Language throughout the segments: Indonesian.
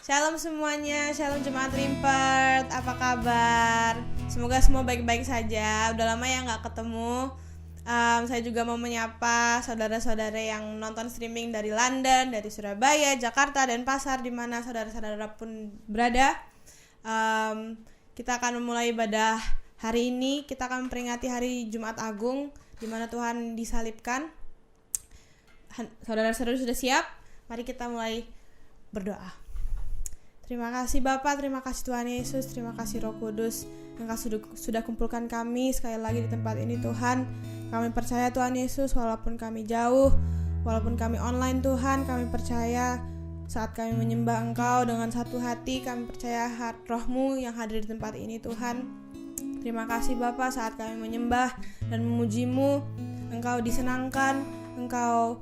Shalom semuanya, shalom jemaat Rimpert, apa kabar? Semoga semua baik-baik saja. Udah lama ya gak ketemu. Saya juga mau menyapa saudara-saudara yang nonton streaming dari London, dari Surabaya, Jakarta, dan Pasar, di mana saudara-saudara pun berada. Kita akan memulai ibadah hari ini. Kita akan memperingati hari Jumat Agung, di mana Tuhan disalibkan. Saudara-saudara sudah siap? Mari kita mulai berdoa. Terima kasih Bapa, terima kasih Tuhan Yesus, terima kasih Roh Kudus yang sudah kumpulkan kami sekali lagi di tempat ini Tuhan. Kami percaya Tuhan Yesus, walaupun kami jauh, walaupun kami online Tuhan, kami percaya saat kami menyembah Engkau dengan satu hati, kami percaya Roh-Mu yang hadir di tempat ini Tuhan. Terima kasih Bapa, saat kami menyembah dan memuji-Mu, Engkau disenangkan, Engkau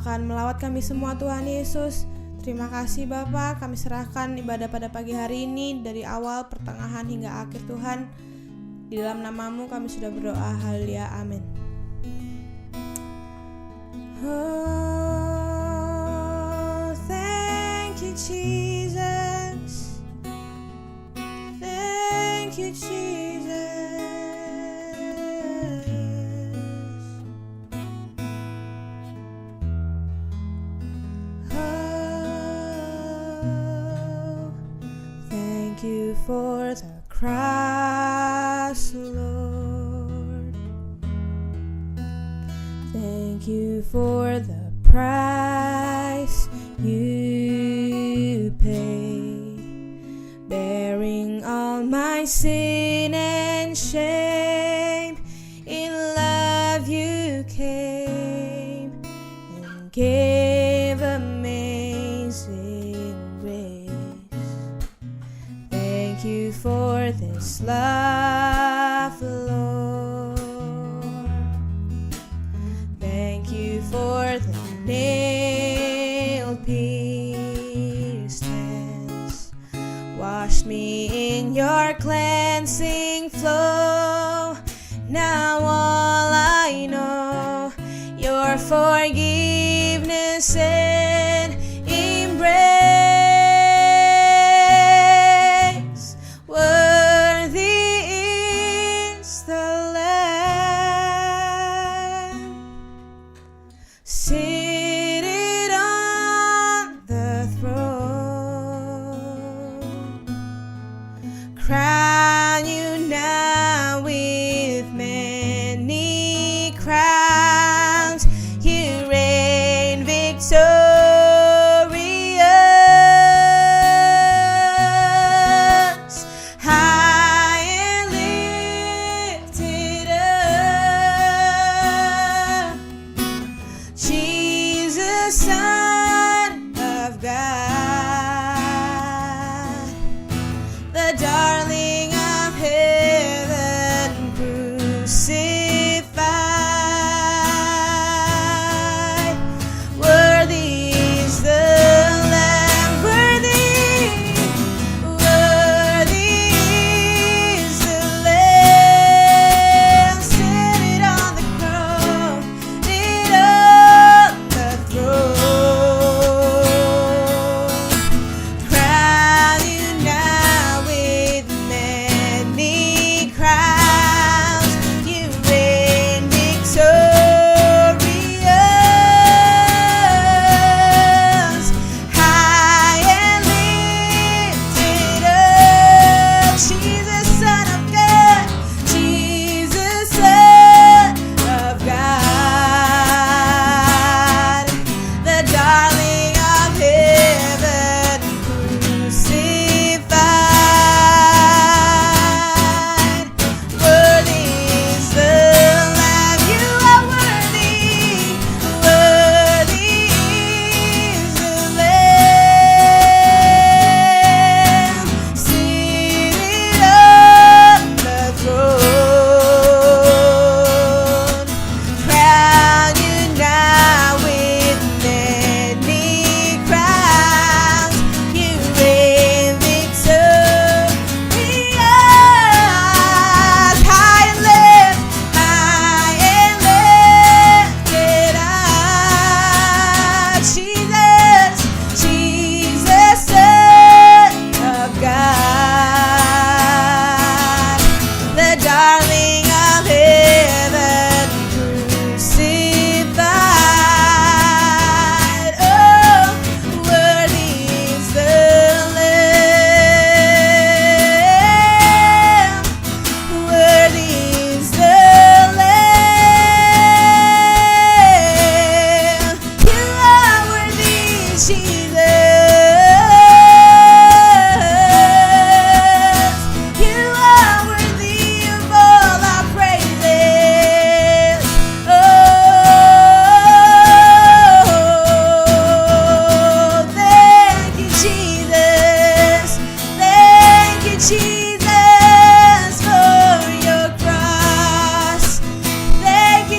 akan melawat kami semua Tuhan Yesus. Terima kasih Bapa, kami serahkan ibadah pada pagi hari ini dari awal, pertengahan hingga akhir Tuhan. Di dalam nama-Mu kami sudah berdoa, haleluya, amin. Oh, thank you Jesus, thank you Jesus. Thank you for the cross, Lord. Thank you for the price you paid, bearing all my sin and shame. In love you came and gave amazing grace. Thank you for this love, Lord. Thank you for the nail-pierced hands. Wash me in your cleansing flow. Now all I know, your forgiveness and embrace. Worthy is the Lamb seated on the throne. Crown you now with many crowns. You reign victorious.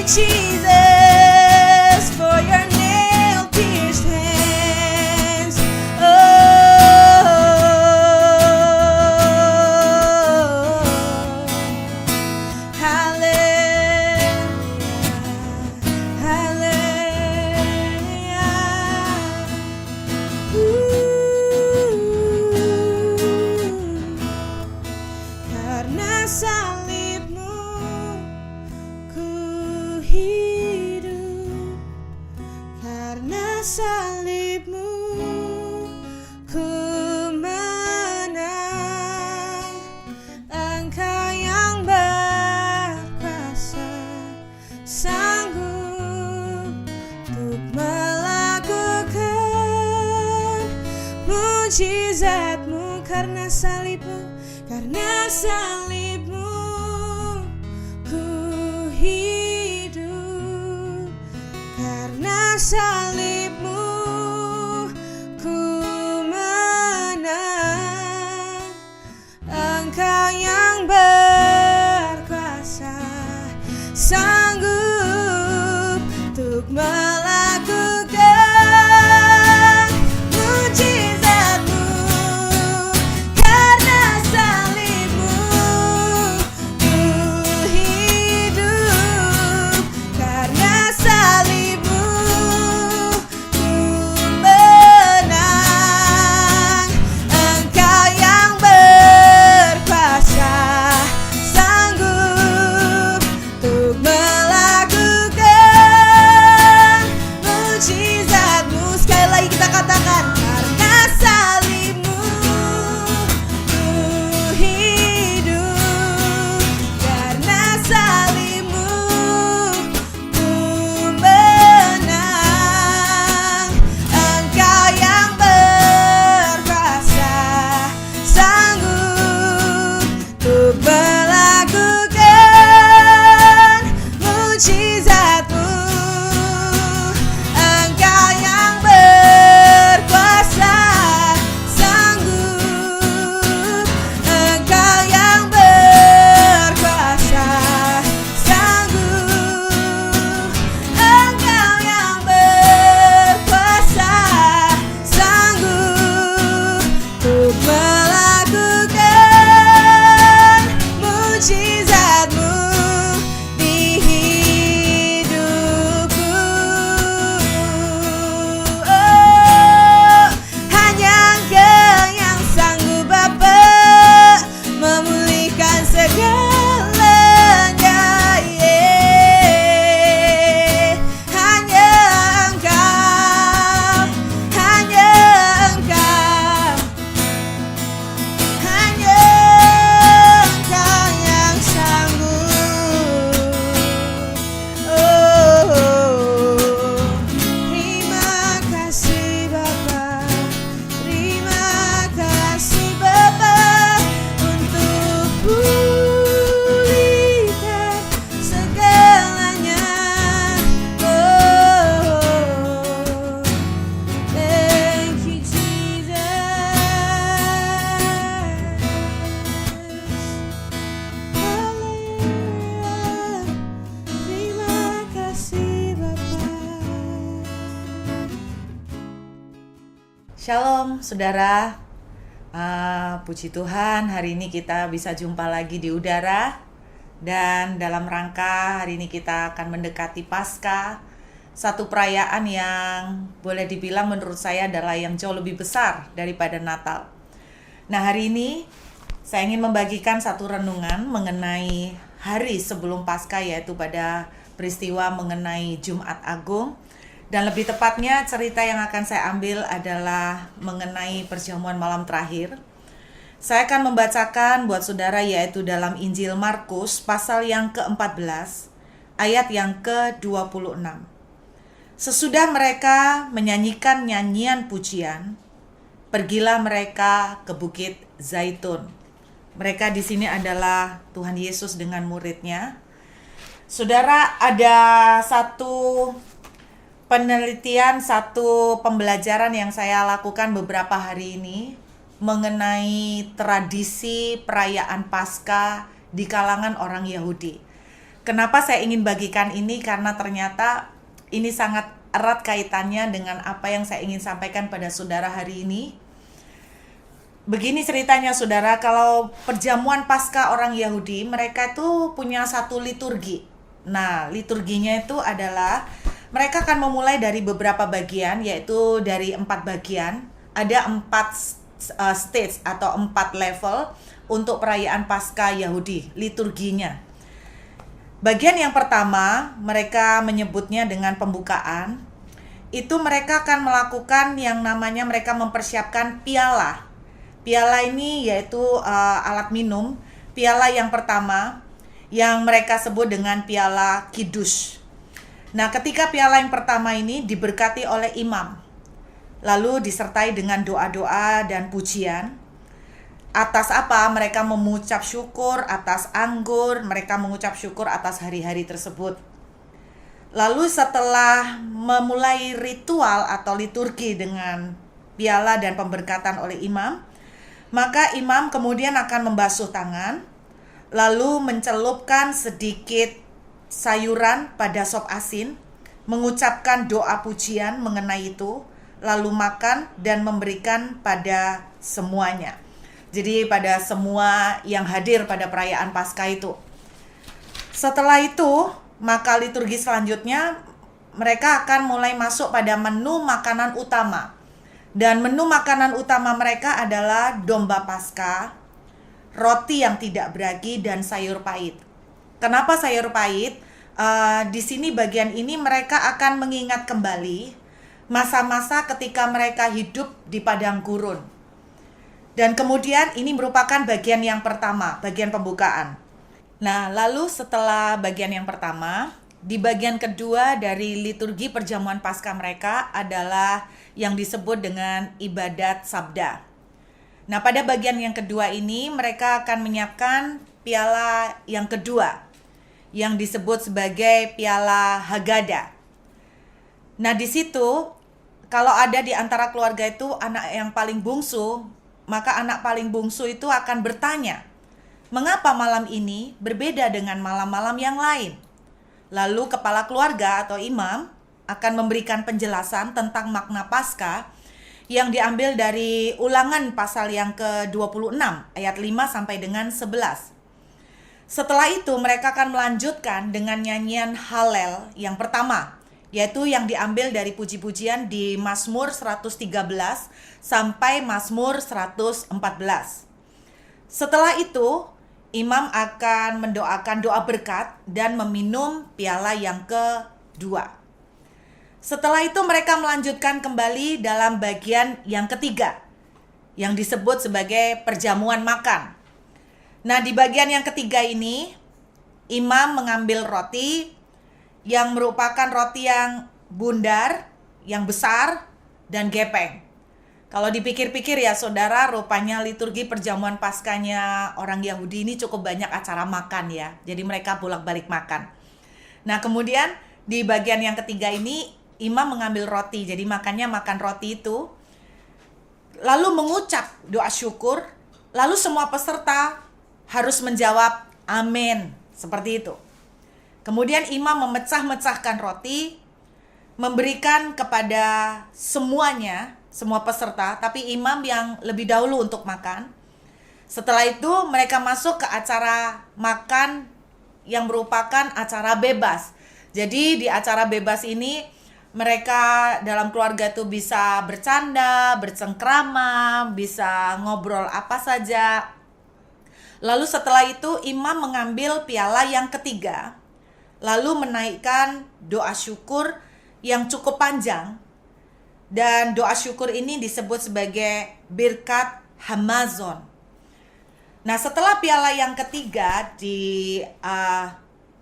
Jesus, for your nail-pierced hands. Oh, hallelujah, hallelujah. Karena salibmu ku hidup, karena salibmu ku menang. Engkau yang berkuasa, sanggup untuk melakukan mujizatmu. Karena salibmu, karena salibmu ku hidup, karena salibmu ku menang. Engkau yang berkuasa, sanggup untuk melakukan mujizatmu. Karena salibmu ku hidup, karena salibmu ku menang. Engkau yang berkuasa, sanggup untuk melakukan mujizatmu. Sekali lagi kita katakan, karena salibmu ku hidup, karena salibmu ku menang. Engkau yang berkuasa, sanggup untuk melakukan mujizatmu. Engkau yang berkuasa, sanggup. Engkau yang berkuasa, sanggup. Engkau yang berkuasa, sanggup untuk melakukan mujizatmu di hidupku. Oh, hanya Engkau yang sanggup Bapa memulihkan segalanya. Yeah. Hanya Engkau, hanya Engkau, hanya Engkau yang sanggup. Oh, terima kasih Bapa, terima kasih Bapa untuk pulihkan segalanya. Oh, thank you Jesus. Haleluya, terima kasih Bapa. Shalom saudara, puji Tuhan hari ini kita bisa jumpa lagi di udara. Dan dalam rangka hari ini kita akan mendekati Paskah, satu perayaan yang boleh dibilang menurut saya adalah yang jauh lebih besar daripada Natal. Nah hari ini saya ingin membagikan satu renungan mengenai hari sebelum Paskah, yaitu pada peristiwa mengenai Jumat Agung. Dan lebih tepatnya cerita yang akan saya ambil adalah mengenai perjamuan malam terakhir. Saya akan membacakan buat saudara yaitu dalam Injil Markus pasal yang ke-14 ayat yang ke-26. Sesudah mereka menyanyikan nyanyian pujian, pergilah mereka ke Bukit Zaitun. Mereka di sini adalah Tuhan Yesus dengan muridnya. Saudara, ada satu penelitian, satu pembelajaran yang saya lakukan beberapa hari ini mengenai tradisi perayaan Paskah di kalangan orang Yahudi. Kenapa saya ingin bagikan ini? Karena ternyata ini sangat erat kaitannya dengan apa yang saya ingin sampaikan pada saudara hari ini. Begini ceritanya saudara, kalau perjamuan Paskah orang Yahudi, mereka itu punya satu liturgi. Nah, liturginya itu adalah mereka akan memulai dari beberapa bagian, yaitu dari 4 bagian. Ada 4 stage atau 4 level untuk perayaan Paskah Yahudi, liturginya. Bagian yang pertama, mereka menyebutnya dengan pembukaan. Itu mereka akan melakukan yang namanya mereka mempersiapkan piala. Piala ini yaitu alat minum. Piala yang pertama yang mereka sebut dengan piala kidus. Nah, ketika piala yang pertama ini diberkati oleh imam, lalu disertai dengan doa-doa dan pujian. Atas apa? Mereka mengucap syukur atas anggur, mereka mengucap syukur atas hari-hari tersebut. Lalu setelah memulai ritual atau liturgi dengan piala dan pemberkatan oleh imam, maka imam kemudian akan membasuh tangan, lalu mencelupkan sedikit sayuran pada sop asin, mengucapkan doa pujian mengenai itu, lalu makan dan memberikan pada semuanya. Jadi pada semua yang hadir pada perayaan Paskah itu. Setelah itu, maka liturgi selanjutnya mereka akan mulai masuk pada menu makanan utama. Dan menu makanan utama mereka adalah domba Paskah, roti yang tidak beragi, dan sayur pahit. Kenapa sayur pahit? Di sini bagian ini mereka akan mengingat kembali masa-masa ketika mereka hidup di padang gurun. Dan kemudian ini merupakan bagian yang pertama, bagian pembukaan. Nah, lalu setelah bagian yang pertama, di bagian kedua dari liturgi perjamuan Paskah mereka adalah yang disebut dengan ibadat sabda. Nah, pada bagian yang kedua ini mereka akan menyiapkan piala yang kedua yang disebut sebagai piala Haggadah. Nah, di situ kalau ada di antara keluarga itu anak yang paling bungsu, maka anak paling bungsu itu akan bertanya, "Mengapa malam ini berbeda dengan malam-malam yang lain?" Lalu kepala keluarga atau imam akan memberikan penjelasan tentang makna Paskah yang diambil dari Ulangan pasal yang ke-26 ayat 5 sampai dengan 11. Setelah itu mereka akan melanjutkan dengan nyanyian Halel yang pertama, yaitu yang diambil dari puji-pujian di Mazmur 113 sampai Mazmur 114. Setelah itu, imam akan mendoakan doa berkat dan meminum piala yang kedua. Setelah itu mereka melanjutkan kembali dalam bagian yang ketiga, yang disebut sebagai perjamuan makan. Nah, di bagian yang ketiga ini, imam mengambil roti yang merupakan roti yang bundar, yang besar, dan gepeng. Kalau dipikir-pikir ya saudara, rupanya liturgi perjamuan Paskahnya orang Yahudi ini cukup banyak acara makan ya. Jadi mereka bolak-balik makan. Nah, kemudian di bagian yang ketiga ini, imam mengambil roti. Jadi makannya makan roti itu, lalu mengucap doa syukur, lalu semua peserta harus menjawab amin, seperti itu. Kemudian imam memecah-mecahkan roti, memberikan kepada semuanya, semua peserta, tapi imam yang lebih dahulu untuk makan. Setelah itu mereka masuk ke acara makan yang merupakan acara bebas. Jadi di acara bebas ini mereka dalam keluarga itu bisa bercanda, bercengkrama, bisa ngobrol apa saja. Lalu setelah itu imam mengambil piala yang ketiga, lalu menaikkan doa syukur yang cukup panjang. Dan doa syukur ini disebut sebagai Birkat Hamazon. Nah, setelah piala yang ketiga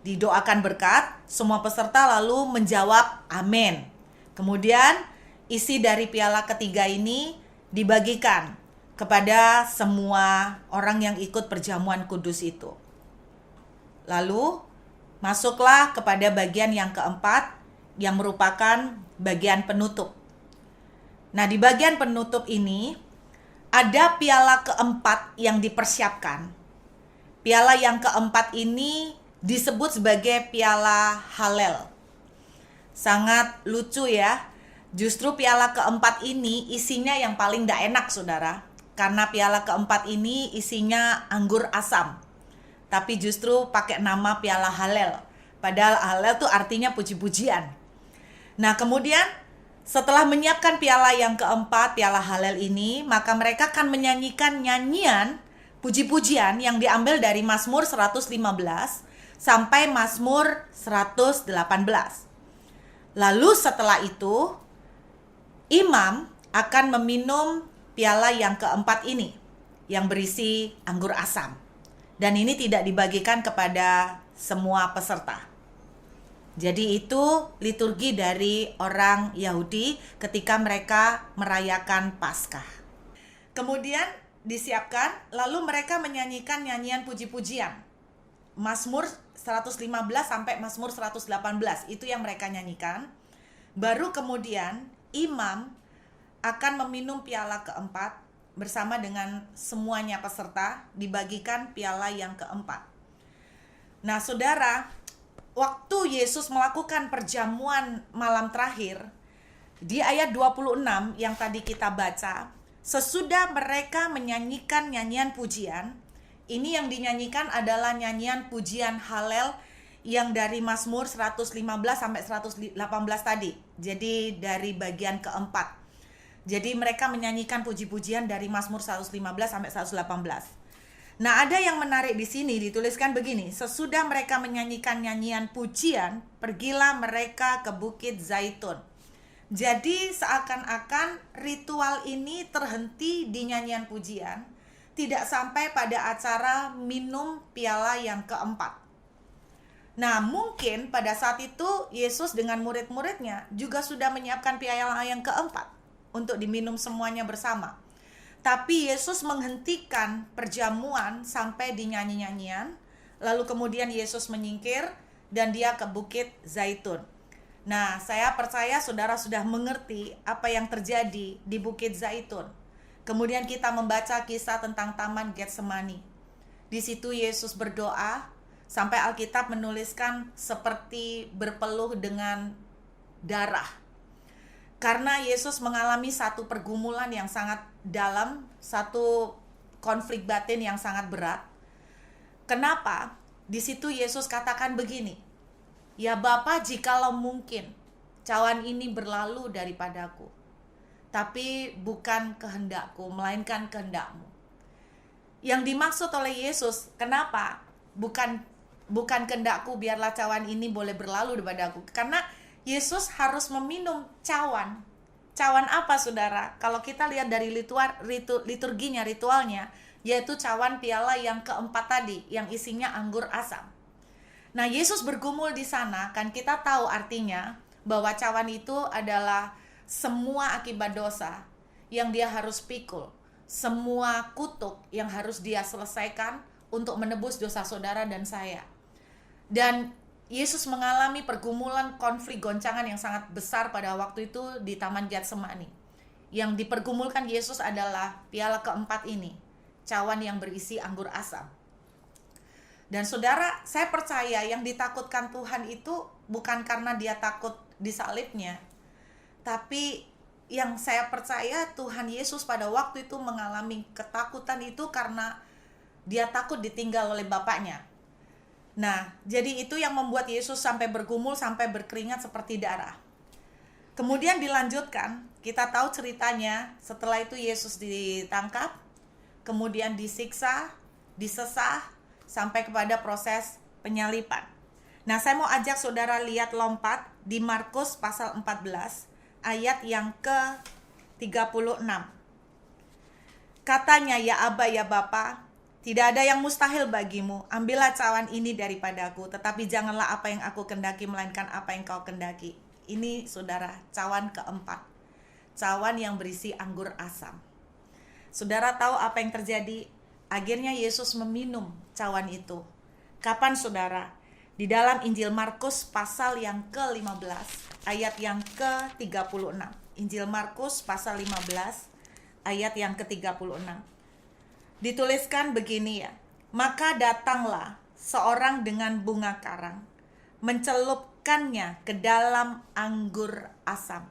didoakan berkat, semua peserta lalu menjawab amin. Kemudian isi dari piala ketiga ini dibagikan kepada semua orang yang ikut perjamuan kudus itu. Lalu masuklah kepada bagian yang keempat, yang merupakan bagian penutup. Nah, di bagian penutup ini ada piala keempat yang dipersiapkan. Piala yang keempat ini disebut sebagai piala Halel. Sangat lucu ya. Justru piala keempat ini isinya yang paling gak enak, saudara. Karena piala keempat ini isinya anggur asam. Tapi justru pakai nama piala Halel. Padahal Halel tuh artinya puji-pujian. Nah, kemudian setelah menyiapkan piala yang keempat, piala Halel ini, maka mereka akan menyanyikan nyanyian puji-pujian yang diambil dari Mazmur 115 sampai Mazmur 118. Lalu setelah itu, imam akan meminum piala yang keempat ini, yang berisi anggur asam. Dan ini tidak dibagikan kepada semua peserta. Jadi itu liturgi dari orang Yahudi ketika mereka merayakan Paskah. Kemudian disiapkan, lalu mereka menyanyikan nyanyian puji-pujian. Mazmur 115 sampai Mazmur 118 itu yang mereka nyanyikan. Baru kemudian imam akan meminum piala keempat bersama dengan semuanya peserta, dibagikan piala yang keempat. Nah, saudara, waktu Yesus melakukan perjamuan malam terakhir, di ayat 26 yang tadi kita baca, sesudah mereka menyanyikan nyanyian pujian, ini yang dinyanyikan adalah nyanyian pujian Halel yang dari Mazmur 115 sampai 118 tadi. Jadi dari bagian keempat. Jadi mereka menyanyikan puji-pujian dari Mazmur 115 sampai 118. Nah, ada yang menarik di sini, dituliskan begini: sesudah mereka menyanyikan nyanyian pujian, pergilah mereka ke Bukit Zaitun. Jadi seakan-akan ritual ini terhenti di nyanyian pujian, tidak sampai pada acara minum piala yang keempat. Nah, mungkin pada saat itu Yesus dengan murid-muridnya juga sudah menyiapkan piala yang keempat untuk diminum semuanya bersama. Tapi Yesus menghentikan perjamuan sampai di nyanyi-nyanyian, lalu kemudian Yesus menyingkir dan dia ke Bukit Zaitun. Nah, saya percaya saudara sudah mengerti apa yang terjadi di Bukit Zaitun. Kemudian kita membaca kisah tentang Taman Getsemani. Di situ Yesus berdoa, sampai Alkitab menuliskan seperti berpeluh dengan darah. Karena Yesus mengalami satu pergumulan yang sangat dalam, satu konflik batin yang sangat berat. Kenapa? Di situ Yesus katakan begini, "Ya Bapa, jikalau mungkin, cawan ini berlalu daripadaku. Tapi bukan kehendakku, melainkan kehendak-Mu." Yang dimaksud oleh Yesus, kenapa? Bukan kehendakku, biarlah cawan ini boleh berlalu daripadaku. Karena Yesus harus meminum cawan. Cawan apa, saudara? Kalau kita lihat dari liturginya, ritualnya, yaitu cawan piala yang keempat tadi, yang isinya anggur asam. Nah, Yesus bergumul di sana, kan kita tahu artinya bahwa cawan itu adalah semua akibat dosa yang dia harus pikul, semua kutuk yang harus dia selesaikan untuk menebus dosa saudara dan saya. Dan Yesus mengalami pergumulan, konflik, goncangan yang sangat besar pada waktu itu di Taman Getsemani. Yang dipergumulkan Yesus adalah piala keempat ini, cawan yang berisi anggur asam. Dan saudara, saya percaya yang ditakutkan Tuhan itu bukan karena dia takut disalibnya, tapi yang saya percaya Tuhan Yesus pada waktu itu mengalami ketakutan itu karena dia takut ditinggal oleh Bapaknya. Nah, jadi itu yang membuat Yesus sampai bergumul, sampai berkeringat seperti darah. Kemudian dilanjutkan, kita tahu ceritanya, setelah itu Yesus ditangkap, kemudian disiksa, disesah, sampai kepada proses penyaliban. Nah, saya mau ajak saudara lihat lompat di Markus pasal 14, ayat yang ke-36. Katanya, "Ya Aba, ya Bapa, tidak ada yang mustahil bagimu. Ambillah cawan ini daripadaku, tetapi janganlah apa yang aku kendaki, melainkan apa yang kau kendaki." Ini saudara, cawan keempat. Cawan yang berisi anggur asam. Saudara tahu apa yang terjadi? Akhirnya Yesus meminum cawan itu. Kapan, saudara? Di dalam Injil Markus pasal yang ke-15, ayat yang ke-36. Injil Markus pasal 15, ayat yang ke-36. Dituliskan begini ya, "Maka datanglah seorang dengan bunga karang, mencelupkannya ke dalam anggur asam,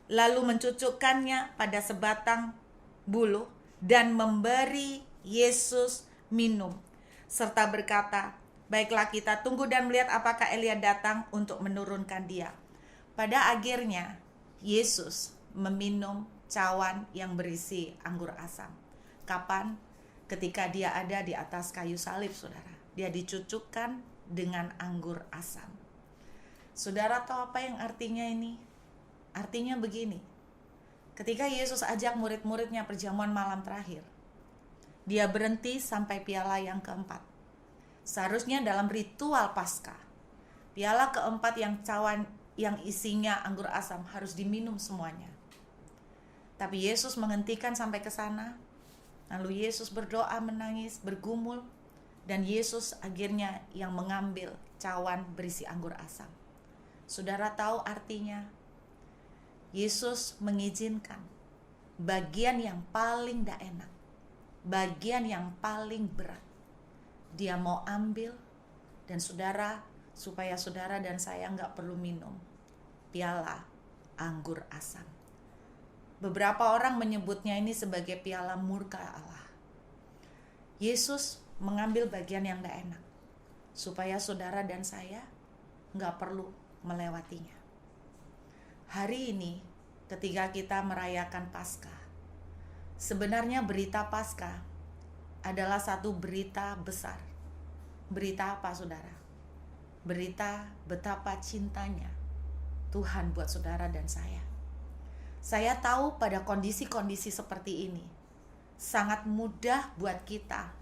lalu mencucukkannya pada sebatang buluh dan memberi Yesus minum, serta berkata, "Baiklah, kita tunggu dan melihat apakah Elia datang untuk menurunkan dia." Pada akhirnya Yesus meminum cawan yang berisi anggur asam. Kapan? Ketika dia ada di atas kayu salib, saudara. Dia dicucukkan dengan anggur asam. Saudara tahu apa yang artinya ini? Artinya begini. Ketika Yesus ajak murid-muridnya perjamuan malam terakhir, dia berhenti sampai piala yang keempat. Seharusnya dalam ritual Paskah, piala keempat yang cawan yang isinya anggur asam harus diminum semuanya. Tapi Yesus menghentikan sampai ke sana. Lalu Yesus berdoa, menangis, bergumul, dan Yesus akhirnya yang mengambil cawan berisi anggur asam. Saudara tahu artinya? Yesus mengizinkan bagian yang paling tidak enak, bagian yang paling berat, dia mau ambil, dan saudara, supaya saudara dan saya nggak perlu minum piala anggur asam. Beberapa orang menyebutnya ini sebagai piala murka Allah. Yesus mengambil bagian yang tidak enak, supaya saudara dan saya nggak perlu melewatinya. Hari ini, ketika kita merayakan Paskah, sebenarnya berita Paskah adalah satu berita besar. Berita apa, saudara? Berita betapa cintanya Tuhan buat saudara dan saya. Saya tahu pada kondisi-kondisi seperti ini, sangat mudah buat kita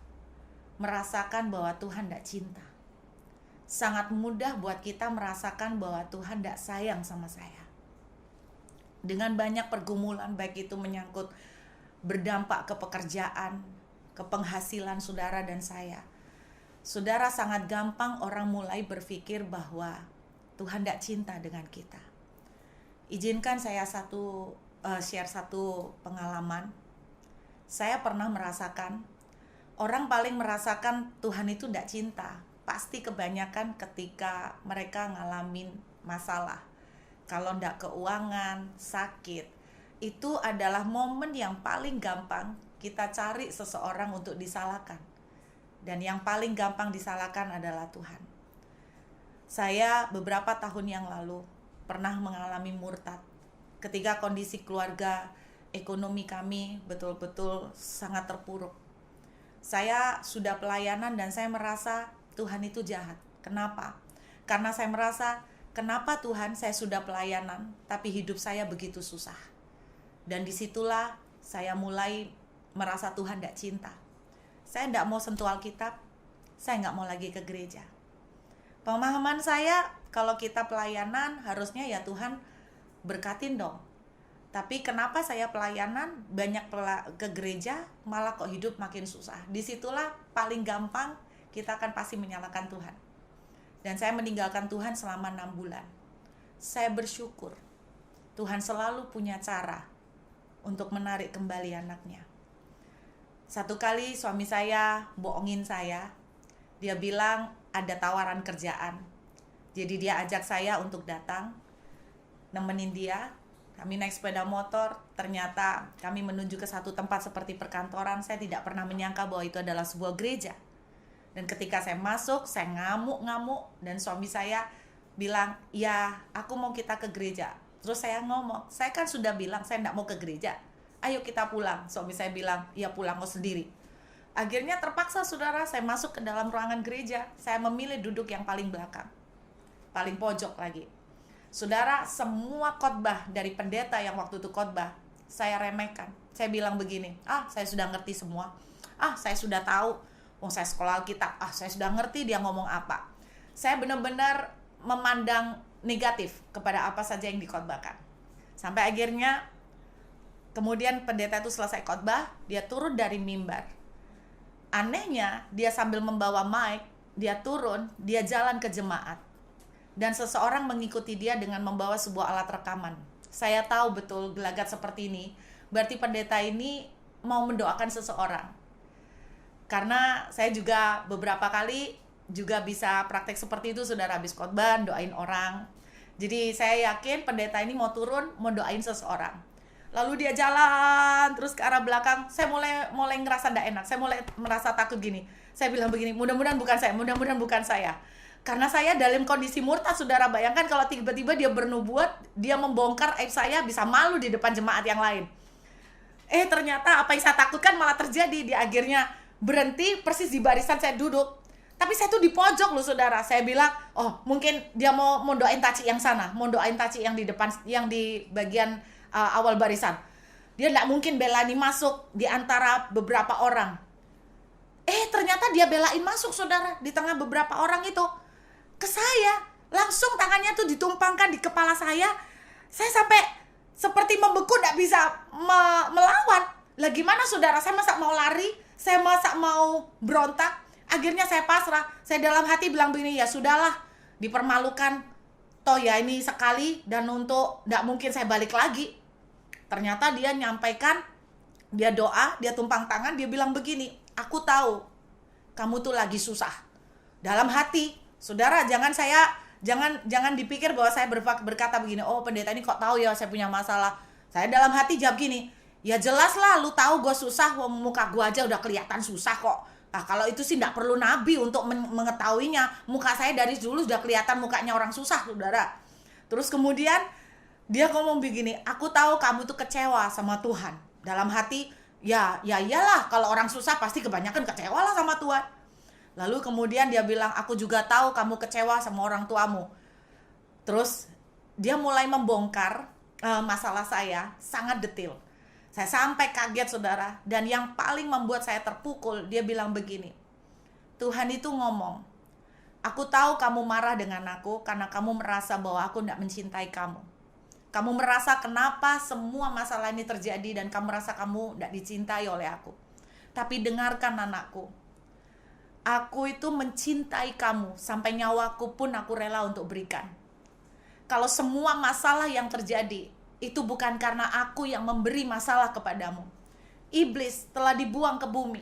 merasakan bahwa Tuhan tidak cinta. Sangat mudah buat kita merasakan bahwa Tuhan tidak sayang sama saya. Dengan banyak pergumulan, baik itu menyangkut berdampak ke pekerjaan, ke penghasilan saudara dan saya. Saudara, sangat gampang orang mulai berpikir bahwa Tuhan tidak cinta dengan kita. Izinkan saya share satu pengalaman. Saya pernah merasakan, orang paling merasakan Tuhan itu tidak cinta pasti kebanyakan ketika mereka ngalamin masalah. Kalau tidak keuangan, sakit, itu adalah momen yang paling gampang kita cari seseorang untuk disalahkan. Dan yang paling gampang disalahkan adalah Tuhan. Saya beberapa tahun yang lalu pernah mengalami murtad ketika kondisi keluarga, ekonomi kami betul-betul sangat terpuruk. Saya sudah pelayanan dan saya merasa Tuhan itu jahat. Kenapa? Karena saya merasa, kenapa Tuhan saya sudah pelayanan tapi hidup saya begitu susah. Dan disitulah saya mulai merasa Tuhan tidak cinta. Saya tidak mau sentuh Alkitab, saya nggak mau lagi ke gereja. Pemahaman saya, kalau kita pelayanan harusnya ya Tuhan berkatin dong. Tapi kenapa saya pelayanan banyak ke gereja malah kok hidup makin susah. Disitulah paling gampang kita akan pasti menyalahkan Tuhan. Dan saya meninggalkan Tuhan selama 6 bulan. Saya bersyukur Tuhan selalu punya cara untuk menarik kembali anaknya. Satu kali suami saya bohongin saya. Dia bilang ada tawaran kerjaan. Jadi dia ajak saya untuk datang, nemenin dia. Kami naik sepeda motor, ternyata kami menuju ke satu tempat seperti perkantoran. Saya tidak pernah menyangka bahwa itu adalah sebuah gereja. Dan ketika saya masuk, saya ngamuk-ngamuk. Dan suami saya bilang, ya aku mau kita ke gereja. Terus saya ngomong, saya kan sudah bilang saya tidak mau ke gereja. Ayo kita pulang. Suami saya bilang, ya pulang kau sendiri. Akhirnya terpaksa saudara, saya masuk ke dalam ruangan gereja. Saya memilih duduk yang paling belakang, paling pojok lagi. Saudara, semua khotbah dari pendeta yang waktu itu khotbah, saya remehkan. Saya bilang begini, saya sudah ngerti semua. Saya sudah tahu. Saya sekolah Alkitab, saya sudah ngerti dia ngomong apa. Saya benar-benar memandang negatif kepada apa saja yang dikhotbahkan. Sampai akhirnya, kemudian pendeta itu selesai khotbah, dia turun dari mimbar. Anehnya, dia sambil membawa mic, dia turun, dia jalan ke jemaat. Dan seseorang mengikuti dia dengan membawa sebuah alat rekaman. Saya tahu betul gelagat seperti ini, berarti pendeta ini mau mendoakan seseorang. Karena saya juga beberapa kali juga bisa praktek seperti itu, saudara, habis khotbah doain orang. Jadi saya yakin pendeta ini mau turun, mau doain seseorang. Lalu dia jalan terus ke arah belakang. Saya mulai ngerasa nggak enak. Saya mulai merasa takut gini. Saya bilang begini, mudah-mudahan bukan saya, mudah-mudahan bukan saya. Karena saya dalam kondisi murtad, saudara. Bayangkan kalau tiba-tiba dia bernubuat, dia membongkar aib saya, bisa malu di depan jemaat yang lain. Ternyata apa yang saya takutkan malah terjadi. Dia akhirnya berhenti persis di barisan saya duduk. Tapi saya tuh di pojok loh, saudara. Saya bilang, oh mungkin dia mau doain taci yang sana, mau doain taci yang di depan, yang di bagian awal barisan. Dia nggak mungkin belani masuk di antara beberapa orang. Ternyata dia belain masuk, saudara, di tengah beberapa orang itu. Ke saya, langsung tangannya tuh ditumpangkan di kepala saya. Saya sampai seperti membeku, nggak bisa melawan. Lah gimana, saudara? Saya masa mau lari, saya masa mau berontak. Akhirnya saya pasrah. Saya dalam hati bilang begini, ya sudahlah, dipermalukan. Toh ya ini sekali, dan untuk nggak mungkin saya balik lagi. Ternyata dia nyampaikan, dia doa, dia tumpang tangan, dia bilang begini, aku tahu kamu tuh lagi susah. Dalam hati, saudara, jangan dipikir bahwa saya berkata begini, oh pendeta ini kok tahu ya saya punya masalah. Saya dalam hati jawab gini, ya jelas lah lu tahu gue susah, muka gue aja udah kelihatan susah kok. Nah kalau itu sih gak perlu nabi untuk mengetahuinya. Muka saya dari dulu sudah kelihatan mukanya orang susah, saudara. Terus kemudian dia ngomong begini, aku tahu kamu tuh kecewa sama Tuhan. Dalam hati, ya iyalah, kalau orang susah pasti kebanyakan kecewa lah sama Tuhan. Lalu kemudian dia bilang, aku juga tahu kamu kecewa sama orang tuamu. Terus dia mulai membongkar masalah saya sangat detail. Saya sampai kaget, saudara. Dan yang paling membuat saya terpukul, dia bilang begini, Tuhan itu ngomong, aku tahu kamu marah dengan aku karena kamu merasa bahwa aku tidak mencintai kamu. Kamu merasa kenapa semua masalah ini terjadi dan kamu merasa kamu tidak dicintai oleh aku. Tapi dengarkan anakku, aku itu mencintai kamu sampai nyawaku pun aku rela untuk berikan. Kalau semua masalah yang terjadi itu bukan karena aku yang memberi masalah kepadamu. Iblis telah dibuang ke bumi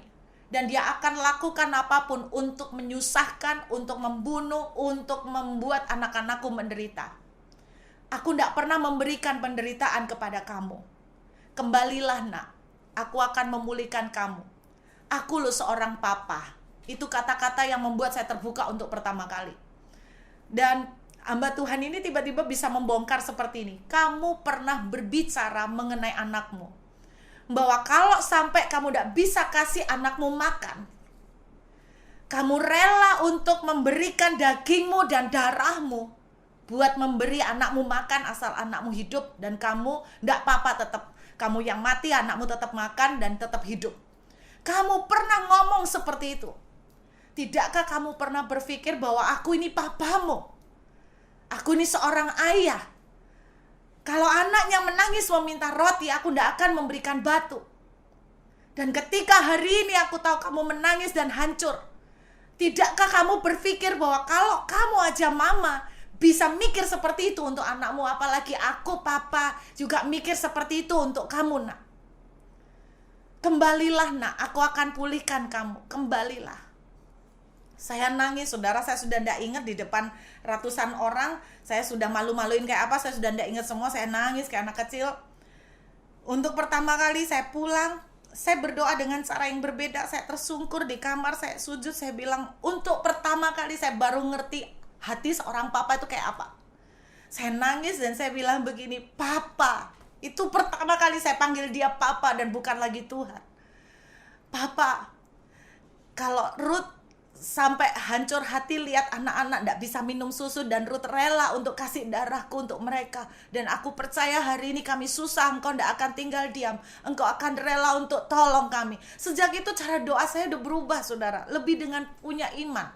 dan dia akan lakukan apapun untuk menyusahkan, untuk membunuh, untuk membuat anak-anakku menderita. Aku tidak pernah memberikan penderitaan kepada kamu. Kembalilah nak, aku akan memulihkan kamu. Aku loh seorang papa. Itu kata-kata yang membuat saya terbuka untuk pertama kali. Dan hamba Tuhan ini tiba-tiba bisa membongkar seperti ini. Kamu pernah berbicara mengenai anakmu, bahwa kalau sampai kamu tidak bisa kasih anakmu makan, kamu rela untuk memberikan dagingmu dan darahmu buat memberi anakmu makan asal anakmu hidup. Dan kamu tidak apa-apa, tetap kamu yang mati, anakmu tetap makan dan tetap hidup. Kamu pernah ngomong seperti itu. Tidakkah kamu pernah berpikir bahwa aku ini papamu? Aku ini seorang ayah. Kalau anaknya menangis meminta roti, aku tidak akan memberikan batu. Dan ketika hari ini aku tahu kamu menangis dan hancur, tidakkah kamu berpikir bahwa kalau kamu aja mama bisa mikir seperti itu untuk anakmu, apalagi aku papa juga mikir seperti itu untuk kamu nak. Kembalilah nak, aku akan pulihkan kamu, kembalilah. Saya nangis, saudara, saya sudah tidak ingat di depan ratusan orang. Saya sudah malu-maluin kayak apa, saya sudah tidak ingat semua. Saya nangis kayak anak kecil. Untuk pertama kali saya pulang, saya berdoa dengan cara yang berbeda. Saya tersungkur di kamar, saya sujud, saya bilang, untuk pertama kali saya baru ngerti hati seorang papa itu kayak apa. Saya nangis dan saya bilang begini, papa. Itu pertama kali saya panggil dia papa dan bukan lagi Tuhan. Papa, kalau Ruth sampai hancur hati lihat anak-anak tidak bisa minum susu dan Ruth rela untuk kasih darahku untuk mereka, dan aku percaya hari ini kami susah, engkau tidak akan tinggal diam, engkau akan rela untuk tolong kami. Sejak itu cara doa saya udah berubah, saudara, lebih dengan punya iman.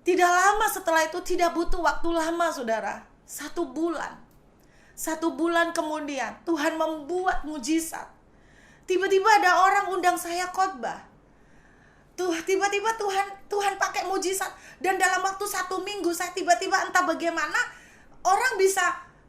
Tidak lama setelah itu, tidak butuh waktu lama, saudara, 1 bulan. 1 bulan kemudian Tuhan membuat mujizat. Tiba-tiba ada orang undang saya khotbah. Tiba-tiba Tuhan pakai mujizat. Dan dalam waktu 1 minggu saya tiba-tiba entah bagaimana orang bisa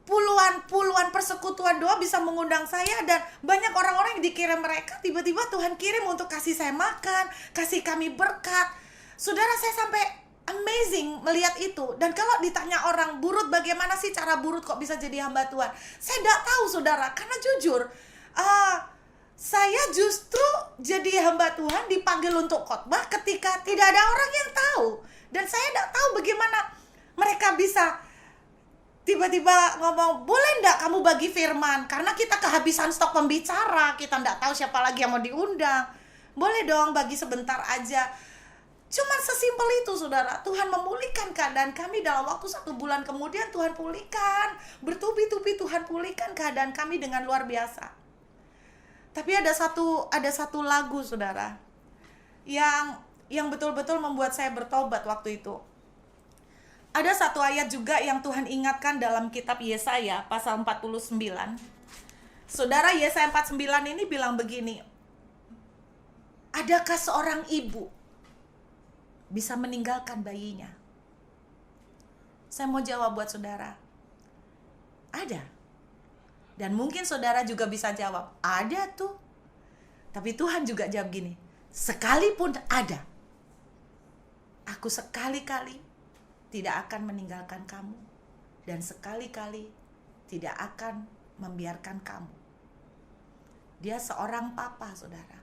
puluhan persekutuan doa bisa mengundang saya. Dan banyak orang-orang yang dikirim mereka, tiba-tiba Tuhan kirim untuk kasih saya makan, kasih kami berkat. Saudara, saya sampai amazing melihat itu. Dan kalau ditanya orang, Burut bagaimana sih cara Burut kok bisa jadi hamba Tuhan? Saya tidak tahu saudara, karena jujur saya justru jadi hamba Tuhan dipanggil untuk khotbah ketika tidak ada orang yang tahu. Dan saya tidak tahu bagaimana mereka bisa tiba-tiba ngomong, boleh enggak kamu bagi firman? Karena kita kehabisan stok pembicara, kita enggak tahu siapa lagi yang mau diundang. Boleh dong bagi sebentar aja. Cuman sesimpel itu saudara. Tuhan memulihkan keadaan kami dalam waktu 1 bulan kemudian. Tuhan pulihkan, bertubi-tubi Tuhan pulihkan keadaan kami dengan luar biasa. Tapi ada satu lagu saudara yang betul-betul membuat saya bertobat waktu itu. Ada satu ayat juga yang Tuhan ingatkan dalam kitab Yesaya pasal 49. Saudara, Yesaya 49 ini bilang begini, adakah seorang ibu bisa meninggalkan bayinya? Saya mau jawab buat saudara, ada. Dan mungkin saudara juga bisa jawab, ada tuh. Tapi Tuhan juga jawab gini, sekalipun ada, aku sekali-kali tidak akan meninggalkan kamu, dan sekali-kali tidak akan membiarkan kamu. Dia seorang papa saudara.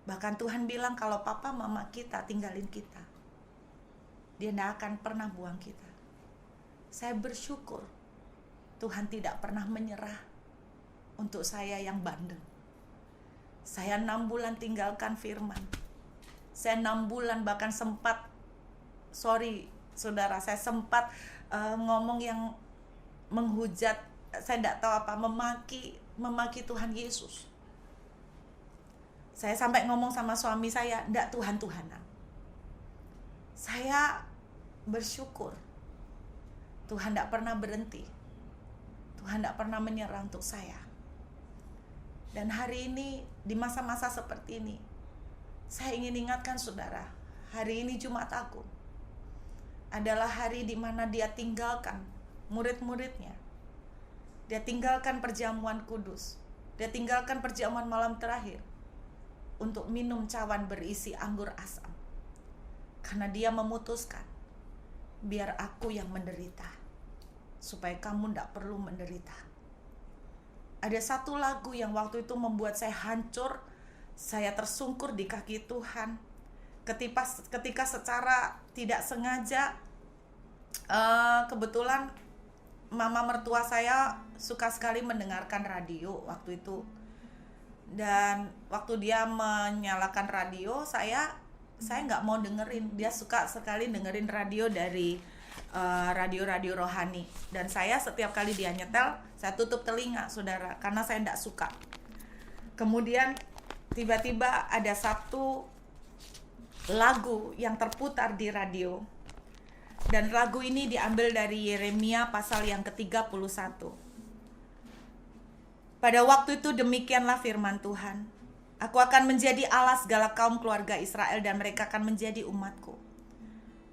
Bahkan Tuhan bilang kalau papa mama kita tinggalin kita, Dia tidak akan pernah buang kita. Saya bersyukur Tuhan tidak pernah menyerah untuk saya yang bandel. Saya 6 bulan tinggalkan firman. Saya 6 bulan bahkan sempat, saudara, saya sempat ngomong yang menghujat, saya tidak tahu apa, memaki Tuhan Yesus. Saya sampai ngomong sama suami saya, enggak Tuhan-Tuhanan. Saya bersyukur Tuhan tidak pernah berhenti. Tuhan tidak pernah menyerah untuk saya. Dan hari ini, di masa-masa seperti ini, saya ingin ingatkan saudara, hari ini Jumat Agung adalah hari di mana Dia tinggalkan murid-muridnya. Dia tinggalkan perjamuan kudus. Dia tinggalkan perjamuan malam terakhir untuk minum cawan berisi anggur asam. Karena Dia memutuskan, biar aku yang menderita, supaya kamu tidak perlu menderita. Ada satu lagu yang waktu itu membuat saya hancur. Saya tersungkur di kaki Tuhan ketika secara tidak sengaja, kebetulan mama mertua saya suka sekali mendengarkan radio waktu itu. Dan waktu dia menyalakan radio, saya nggak mau dengerin. Dia suka sekali dengerin radio dari radio-radio rohani. Dan saya setiap kali dia nyetel, saya tutup telinga saudara, karena saya tidak suka. Kemudian tiba-tiba ada satu lagu yang terputar di radio. Dan lagu ini diambil dari Yeremia pasal yang ke-31. Pada waktu itu demikianlah firman Tuhan, aku akan menjadi Allah segala kaum keluarga Israel, dan mereka akan menjadi umatku.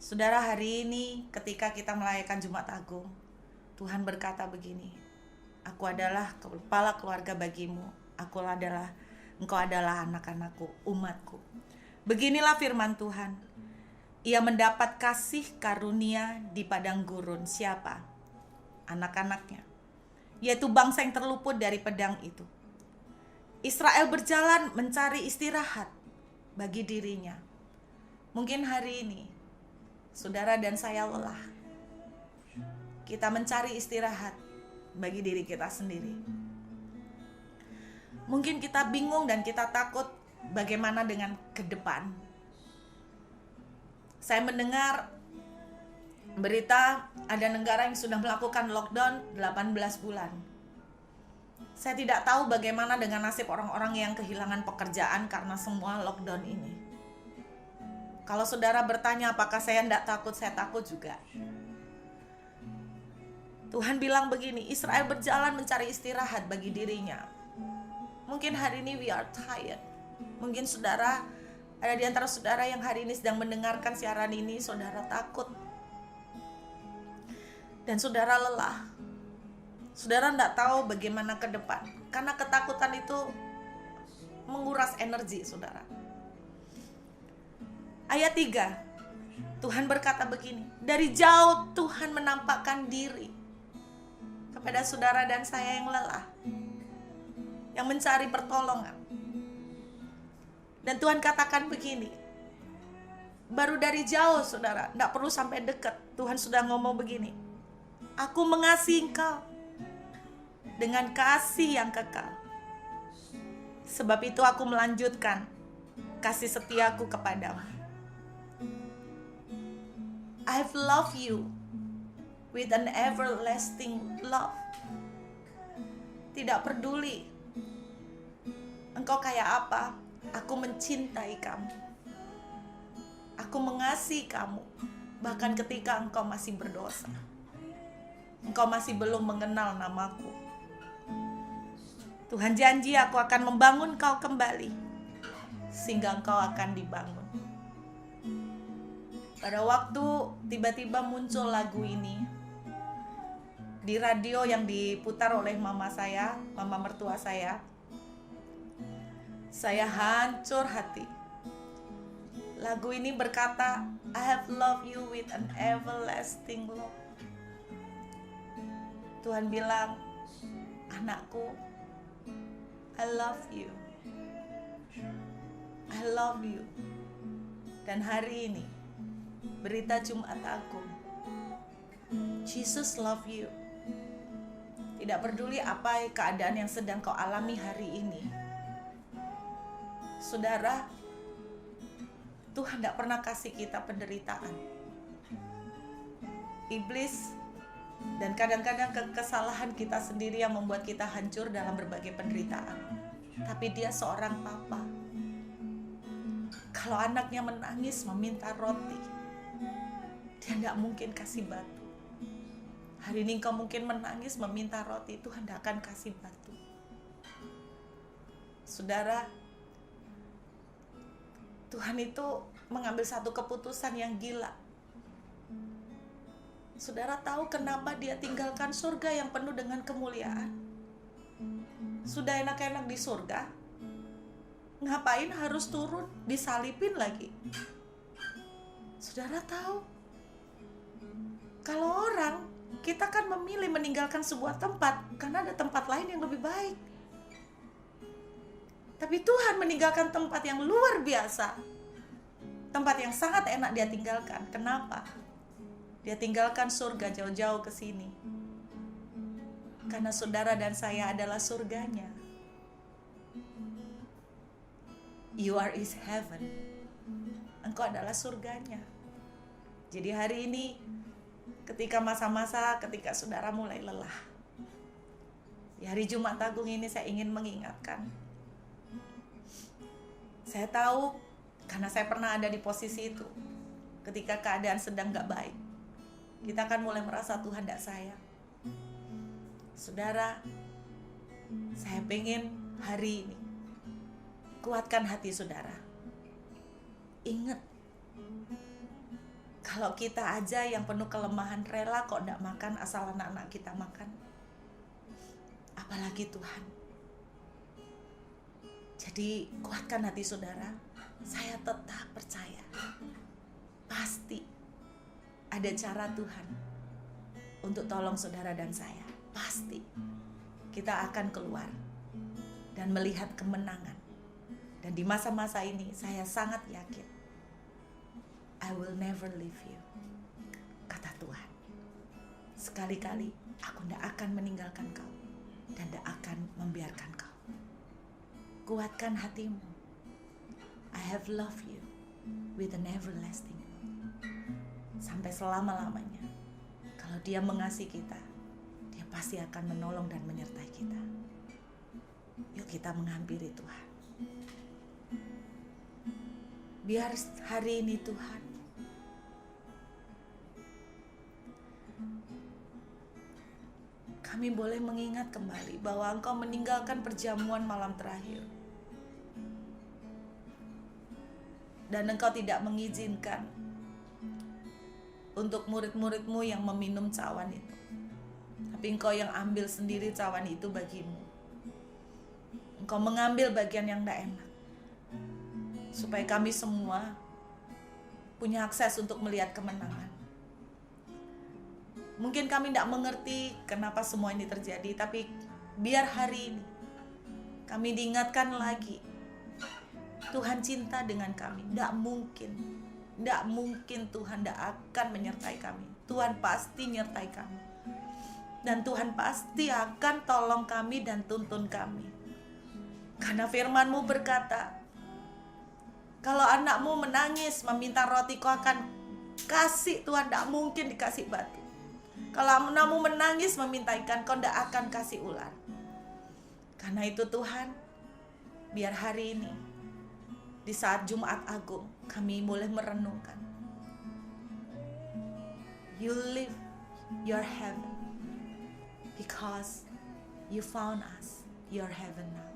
Saudara, hari ini ketika kita merayakan Jumat Agung, Tuhan berkata begini, aku adalah kepala keluarga bagimu, engkau adalah anak-anakku, umatku. Beginilah firman Tuhan, ia mendapat kasih karunia di padang gurun. Siapa? Anak-anaknya, yaitu bangsa yang terluput dari pedang itu. Israel berjalan mencari istirahat bagi dirinya. Mungkin hari ini saudara dan saya lelah. Kita mencari istirahat bagi diri kita sendiri. Mungkin kita bingung dan kita takut bagaimana dengan ke depan. Saya mendengar berita ada negara yang sudah melakukan lockdown 18 bulan. Saya tidak tahu bagaimana dengan nasib orang-orang yang kehilangan pekerjaan karena semua lockdown ini. Kalau saudara bertanya apakah saya tidak takut, saya takut juga. Tuhan bilang begini, Israel berjalan mencari istirahat bagi dirinya. Mungkin hari ini we are tired. Mungkin saudara, ada di antara saudara yang hari ini sedang mendengarkan siaran ini, saudara takut. Dan saudara lelah. Saudara tidak tahu bagaimana ke depan. Karena ketakutan itu menguras energi saudara. Ayat 3, Tuhan berkata begini, dari jauh Tuhan menampakkan diri kepada saudara dan saya yang lelah, yang mencari pertolongan. Dan Tuhan katakan begini, baru dari jauh saudara, tidak perlu sampai dekat, Tuhan sudah ngomong begini, aku mengasihi engkau dengan kasih yang kekal. Sebab itu aku melanjutkan kasih setiaku kepadamu. I've loved you with an everlasting love. Tidak peduli engkau kayak apa, aku mencintai kamu. Aku mengasihi kamu, bahkan ketika engkau masih berdosa. Engkau masih belum mengenal namaku. Tuhan janji aku akan membangun kau kembali, sehingga engkau akan dibangun. Pada waktu tiba-tiba muncul lagu ini di radio yang diputar oleh mama mertua saya hancur hati. Lagu ini berkata, I have loved you with an everlasting love. Tuhan bilang, anakku, I love you. I love you. Dan hari ini, berita Jumat Agung, Jesus love you. Tidak peduli apa keadaan yang sedang kau alami hari ini. Saudara, Tuhan tidak pernah kasih kita penderitaan. Iblis dan kadang-kadang kesalahan kita sendiri yang membuat kita hancur dalam berbagai penderitaan. Tapi Dia seorang Papa. Kalau anaknya menangis meminta roti, Dia tidak mungkin kasih batu. Hari ini engkau mungkin menangis meminta roti, Tuhan tidak akan kasih batu. Saudara, Tuhan itu mengambil satu keputusan yang gila. Saudara tahu kenapa Dia tinggalkan surga yang penuh dengan kemuliaan? Sudah enak-enak di surga, ngapain harus turun, disalipin lagi? Saudara tahu, kalau orang, kita kan memilih meninggalkan sebuah tempat karena ada tempat lain yang lebih baik. Tapi Tuhan meninggalkan tempat yang luar biasa, tempat yang sangat enak Dia tinggalkan. Kenapa? Dia tinggalkan surga jauh-jauh ke sini. Karena saudara dan saya adalah surganya. You are His heaven. Engkau adalah surganya. Jadi hari ini, ketika masa-masa ketika saudara mulai lelah, di hari Jumat Agung ini saya ingin mengingatkan. Saya tahu, karena saya pernah ada di posisi itu. Ketika keadaan sedang gak baik, kita akan mulai merasa Tuhan gak sayang. Saudara, saya pengen hari ini kuatkan hati saudara. Ingat, kalau kita aja yang penuh kelemahan rela kok gak makan asal anak-anak kita makan, apalagi Tuhan. Jadi kuatkan hati saudara. Saya tetap percaya, pasti ada cara Tuhan untuk tolong saudara dan saya. Pasti kita akan keluar dan melihat kemenangan. Dan di masa-masa ini saya sangat yakin, I will never leave you, kata Tuhan. Sekali-kali aku tidak akan meninggalkan kau dan tidak akan membiarkan kau. Kuatkan hatimu. I have loved you with an everlasting love. Sampai selama-lamanya. Kalau Dia mengasihi kita, Dia pasti akan menolong dan menyertai kita. Yuk kita menghampiri Tuhan. Biar hari ini Tuhan kami boleh mengingat kembali bahwa Engkau meninggalkan perjamuan malam terakhir. Dan Engkau tidak mengizinkan untuk murid-murid-Mu yang meminum cawan itu. Tapi Engkau yang ambil sendiri cawan itu bagimu. Engkau mengambil bagian yang tidak enak. Supaya kami semua punya akses untuk melihat kemenangan. Mungkin kami tidak mengerti kenapa semua ini terjadi, tapi biar hari ini kami diingatkan lagi, Tuhan cinta dengan kami. Tidak mungkin Tuhan tidak akan menyertai kami. Tuhan pasti menyertai kami. Dan Tuhan pasti akan tolong kami dan tuntun kami. Karena firman-Mu berkata, kalau anakmu menangis meminta roti, kau akan kasih. Tuhan, tidak mungkin dikasih batu. Kalau anakmu menangis meminta ikan, kau tidak akan kasih ular. Karena itu Tuhan, biar hari ini di saat Jumat Agung kami boleh merenungkan, you live your heaven because you found us your heaven now.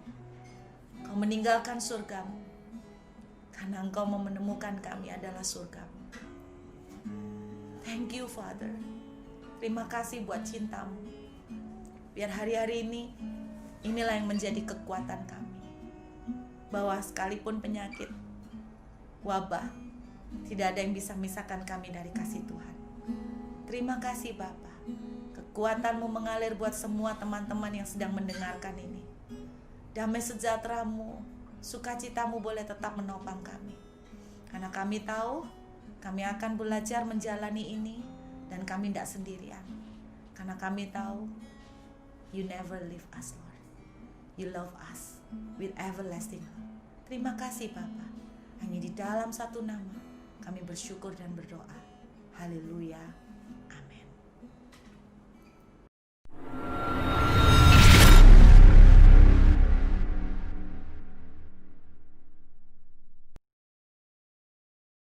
Kau meninggalkan surgamu karena engkau mau menemukan kami adalah surgamu. Thank you Father. Terima kasih buat cintamu. Biar hari-hari ini, inilah yang menjadi kekuatan kami. Bahwa sekalipun penyakit, wabah, tidak ada yang bisa memisahkan kami dari kasih Tuhan. Terima kasih Bapa. Kekuatan-Mu mengalir buat semua teman-teman yang sedang mendengarkan ini. Damai sejahtera-Mu, sukacita-Mu boleh tetap menopang kami. Karena kami tahu, kami akan belajar menjalani ini, dan kami tidak sendirian. Karena kami tahu, you never leave us, Lord. You love us with everlasting love. Terima kasih Bapa. Hanya di dalam satu nama kami bersyukur dan berdoa. Haleluya. Amin.